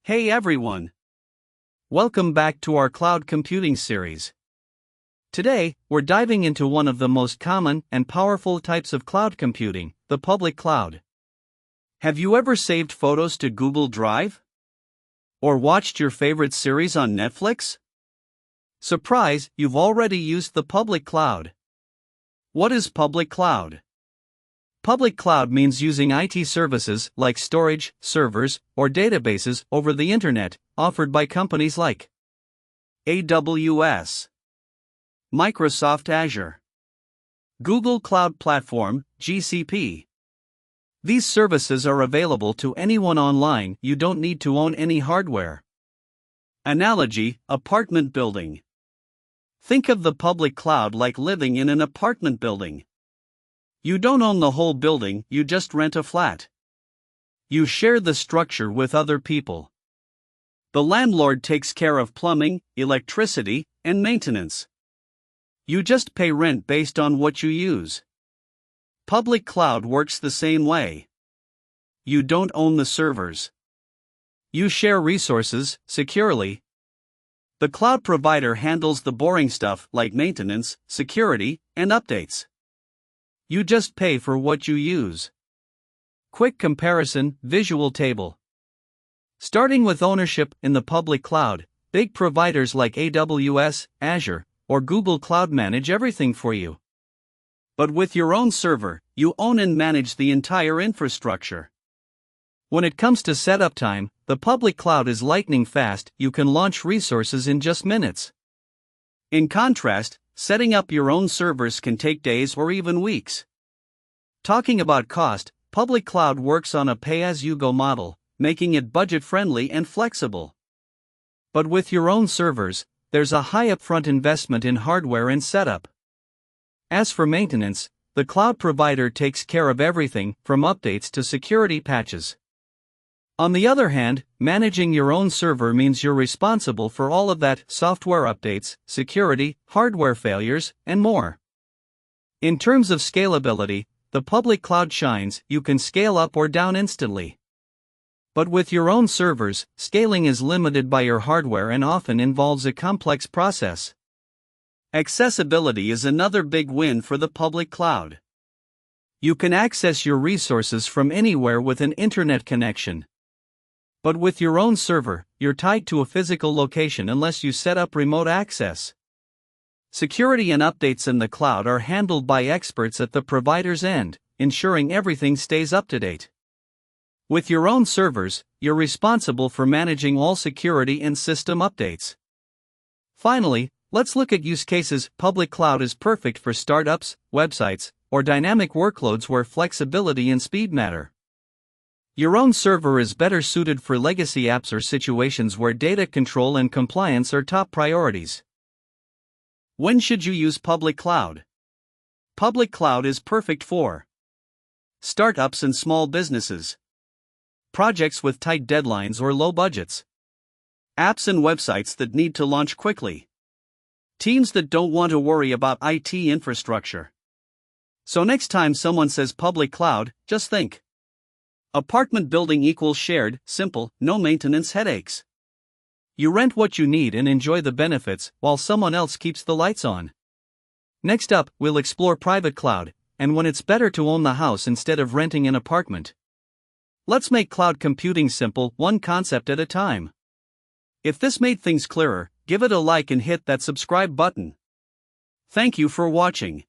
Hey everyone! Welcome back to our cloud computing series. Today, we're diving into one of the most common and powerful types of cloud computing, the public cloud. Have you ever saved photos to Google Drive? Or watched your favorite series on Netflix? Surprise, you've already used the public cloud. What is public cloud? Public cloud means using IT services like storage, servers, or databases over the internet, offered by companies like AWS, Microsoft Azure, Google Cloud Platform, GCP. These services are available to anyone online. You don't need to own any hardware. Analogy: apartment building. Think of the public cloud like living in an apartment building. You don't own the whole building, you just rent a flat. You share the structure with other people. The landlord takes care of plumbing, electricity, and maintenance. You just pay rent based on what you use. Public cloud works the same way. You don't own the servers. You share resources securely. The cloud provider handles the boring stuff like maintenance, security, and updates. You just pay for what you use. Quick comparison: visual table. Starting with ownership in the public cloud, big providers like AWS, Azure, or Google Cloud manage everything for you. But with your own server, you own and manage the entire infrastructure. When it comes to setup time, the public cloud is lightning fast. You can launch resources in just minutes. In contrast, setting up your own servers can take days or even weeks. Talking about cost, public cloud works on a pay-as-you-go model, making it budget-friendly and flexible. But with your own servers, there's a high upfront investment in hardware and setup. As for maintenance, the cloud provider takes care of everything from updates to security patches. On the other hand, managing your own server means you're responsible for all of that: software updates, security, hardware failures, and more. In terms of scalability, the public cloud shines. You can scale up or down instantly. But with your own servers, scaling is limited by your hardware and often involves a complex process. Accessibility is another big win for the public cloud. You can access your resources from anywhere with an internet connection. But with your own server, you're tied to a physical location unless you set up remote access. Security and updates in the cloud are handled by experts at the provider's end, ensuring everything stays up to date. With your own servers, you're responsible for managing all security and system updates. Finally, let's look at use cases. Public cloud is perfect for startups, websites, or dynamic workloads where flexibility and speed matter. Your own server is better suited for legacy apps or situations where data control and compliance are top priorities. When should you use public cloud? Public cloud is perfect for startups and small businesses, projects with tight deadlines or low budgets, apps and websites that need to launch quickly, teams that don't want to worry about IT infrastructure. So next time someone says public cloud, just think: apartment building equals shared, simple, no maintenance headaches. You rent what you need and enjoy the benefits while someone else keeps the lights on. Next up, we'll explore private cloud, and when it's better to own the house instead of renting an apartment. Let's make cloud computing simple, one concept at a time. If this made things clearer, give it a like and hit that subscribe button. Thank you for watching.